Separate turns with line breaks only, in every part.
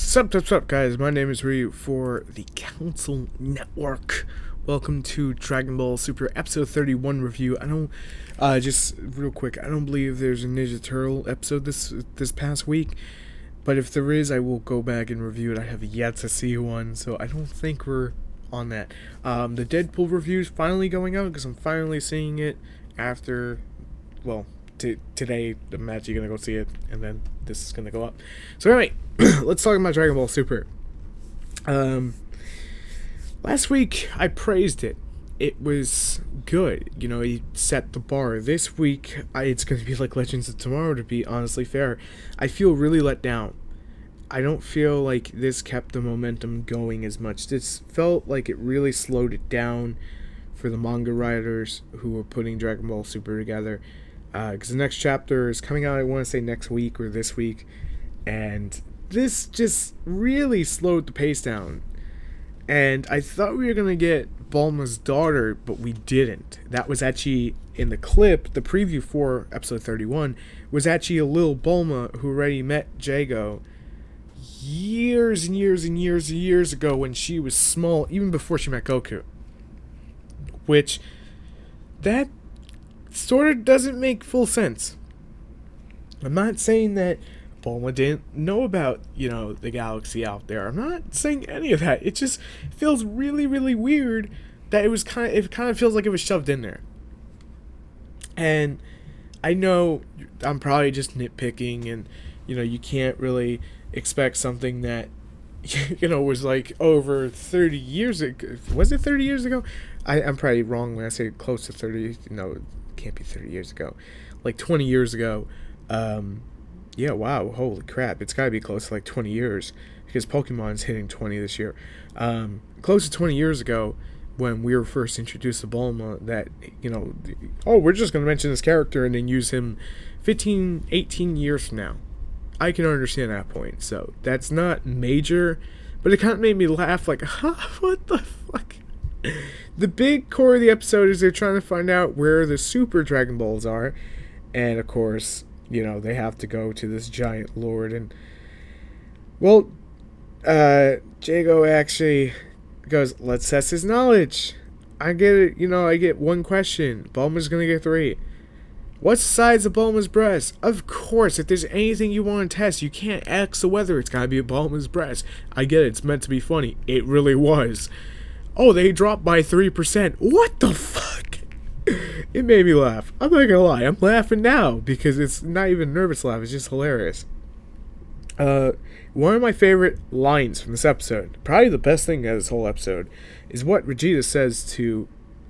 Sup, guys? My name is Ryu for the Council Network. Welcome to Dragon Ball Super Episode 31 review. Just real quick, I don't believe there's a Ninja Turtle episode this past week, but if there is, I will go back and review it. I have yet to see one, so I don't think we're on that. The Deadpool review is finally going out because I'm finally seeing it after, today I'm actually going to go see it, and then this is going to go up. So anyway, let's talk about Dragon Ball Super. Last week I praised it. It was good. You know, he set the bar. This week, it's going to be like Legends of Tomorrow, to be honestly fair. I feel really let down. I don't feel like this kept the momentum going as much. This felt like it really slowed it down for the manga writers who were putting Dragon Ball Super together. Because the next chapter is coming out, I want to say next week or this week. And this just really slowed the pace down. And I thought we were going to get Bulma's daughter, but we didn't. That was actually in the clip, the preview for episode 31, was actually a little Bulma who already met Jago years and years and years and years ago when she was small, even before she met Goku. Which, that sort of doesn't make full sense. I'm not saying that Bulma didn't know about, the galaxy out there. I'm not saying any of that. It just feels really, really weird that it kind of feels like it was shoved in there. And I know I'm probably just nitpicking, and, you can't really expect something that, was like over 30 years ago. Was it 30 years ago? I'm probably wrong when I say close to 30. No, it can't be 30 years ago. Like 20 years ago. Yeah, wow, holy crap. It's got to be close to like 20 years because Pokemon's hitting 20 this year. Close to 20 years ago when we were first introduced to Bulma that, we're just going to mention this character and then use him 15, 18 years from now. I can understand that point. So that's not major, but it kind of made me laugh like, what the fuck? The big core of the episode is they're trying to find out where the Super Dragon Balls are. And of course, they have to go to this giant lord. And, Jago actually goes, let's test his knowledge. I get it, I get one question. Bulma's going to get 3. What's the size of Bulma's breast? Of course, if there's anything you want to test, you can't ask the weather. It's got to be Bulma's breast. I get it. It's meant to be funny. It really was. Oh, they dropped by 3%. What the fuck? It made me laugh. I'm not gonna lie. I'm laughing now because it's not even nervous laugh. It's just hilarious. One of my favorite lines from this episode, probably the best thing of this whole episode, is what Vegeta says to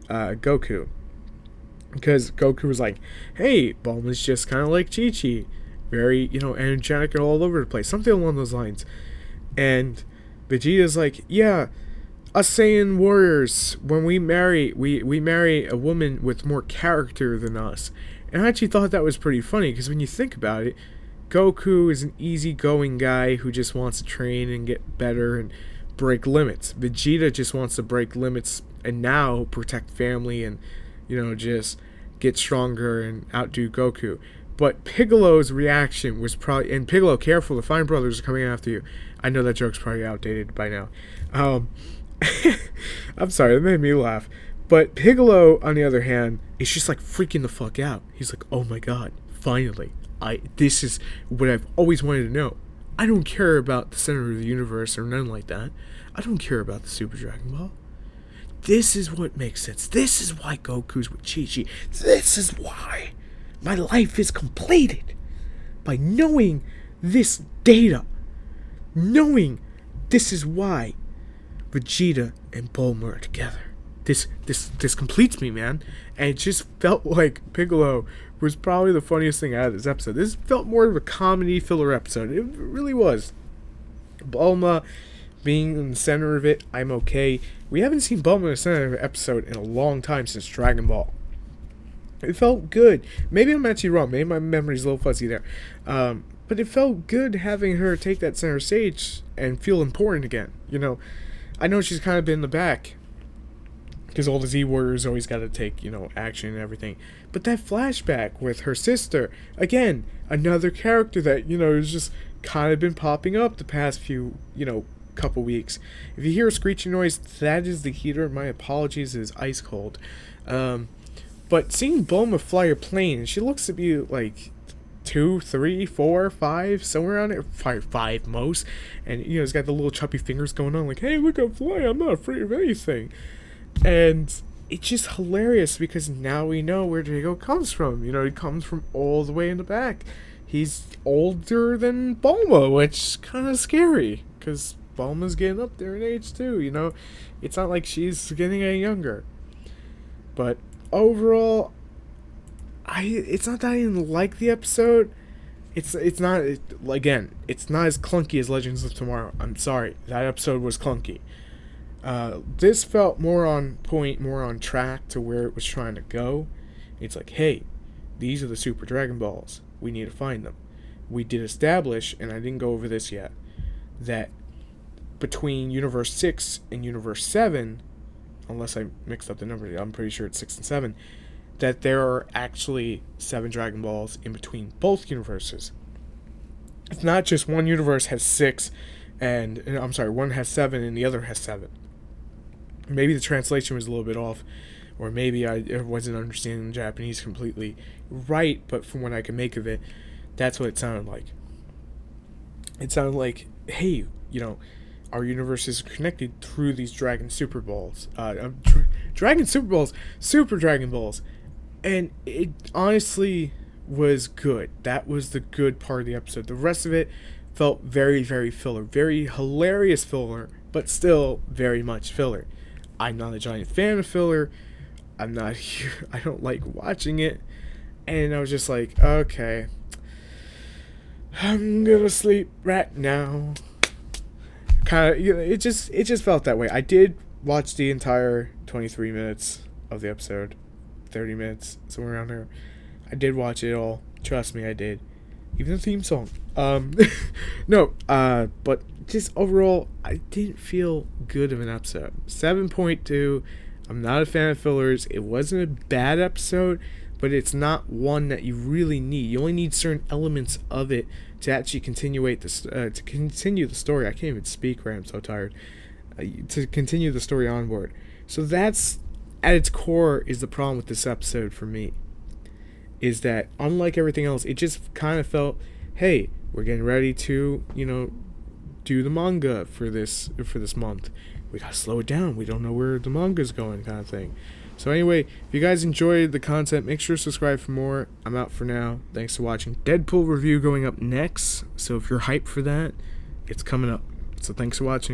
Goku. Because Goku was like, hey, Bulma's just kind of like Chi-Chi. Very, energetic and all over the place. Something along those lines. And Vegeta's like, yeah, us Saiyan warriors, when we marry, we marry a woman with more character than us. And I actually thought that was pretty funny, because when you think about it, Goku is an easygoing guy who just wants to train and get better and break limits. Vegeta just wants to break limits and now protect family and, just get stronger and outdo Goku. But Piccolo's reaction was probably, and Piccolo, careful, the Fine Brothers are coming after you. I know that joke's probably outdated by now. I'm sorry, that made me laugh. But Piccolo, on the other hand, is just like freaking the fuck out. He's like, oh my god, finally. This is what I've always wanted to know. I don't care about the center of the universe or nothing like that. I don't care about the Super Dragon Ball. This is what makes sense. This is why Goku's with Chi-Chi. This is why my life is completed. By knowing this data. Knowing this is why Vegeta and Bulma are together. This completes me, man. And it just felt like Piccolo was probably the funniest thing out of this episode. This felt more of a comedy filler episode. It really was. Bulma being in the center of it, I'm okay. We haven't seen Bulma in the center of an episode in a long time since Dragon Ball. It felt good. Maybe I'm actually wrong. Maybe my memory's a little fuzzy there. But it felt good having her take that center stage and feel important again. I know she's kind of been in the back because all the Z Warriors always got to take, action and everything. But that flashback with her sister, again, another character that, is just kind of been popping up the past few, couple weeks. If you hear a screeching noise, that is the heater. My apologies, it is ice cold. But seeing Bulma fly a plane, she looks to be like 2, 3, 4, 5, somewhere around there. Five most. And, it's got the little chubby fingers going on, like, hey, look, I'm flying, I'm not afraid of anything. And it's just hilarious because now we know where Drago comes from. He comes from all the way in the back. He's older than Bulma, which is kind of scary because Bulma's getting up there in age too. It's not like she's getting any younger. But overall, it's not that I didn't like the episode. It's not as clunky as Legends of Tomorrow. I'm sorry, that episode was clunky. This felt more on point, more on track to where it was trying to go. It's like, hey, these are the Super Dragon Balls. We need to find them. We did establish, and I didn't go over this yet, that between Universe 6 and Universe 7, unless I mixed up the number, I'm pretty sure it's 6 and 7, that there are actually 7 Dragon Balls in between both universes. It's not just one universe has 6, one has 7 and the other has 7. Maybe the translation was a little bit off, or maybe I wasn't understanding Japanese completely right, but from what I can make of it, that's what it sounded like. It sounded like, hey, our universes are connected through these Dragon Super Balls. Dragon Super Balls, Super Dragon Balls. And it honestly was good. That was the good part of the episode. The rest of it felt very, very filler. Very hilarious filler, but still very much filler. I'm not a giant fan of filler. I don't like watching it. And I was just like, okay, I'm gonna sleep right now. Kind of, it just felt that way. I did watch the entire 23 minutes of the episode, 30 minutes, somewhere around there. I did watch it all. Trust me, I did. Even the theme song. But just overall, I didn't feel good of an episode. 7.2. I'm not a fan of fillers. It wasn't a bad episode, but it's not one that you really need. You only need certain elements of it to actually continue the story. I can't even speak right, I'm so tired. To continue the story onward. So that's, at its core, is the problem with this episode for me. Is that, unlike everything else, it just kind of felt, hey, we're getting ready to, do the manga for this month. We gotta slow it down. We don't know where the manga's going, kind of thing. So anyway, if you guys enjoyed the content, make sure to subscribe for more. I'm out for now. Thanks for watching. Deadpool review going up next. So if you're hyped for that, it's coming up. So thanks for watching.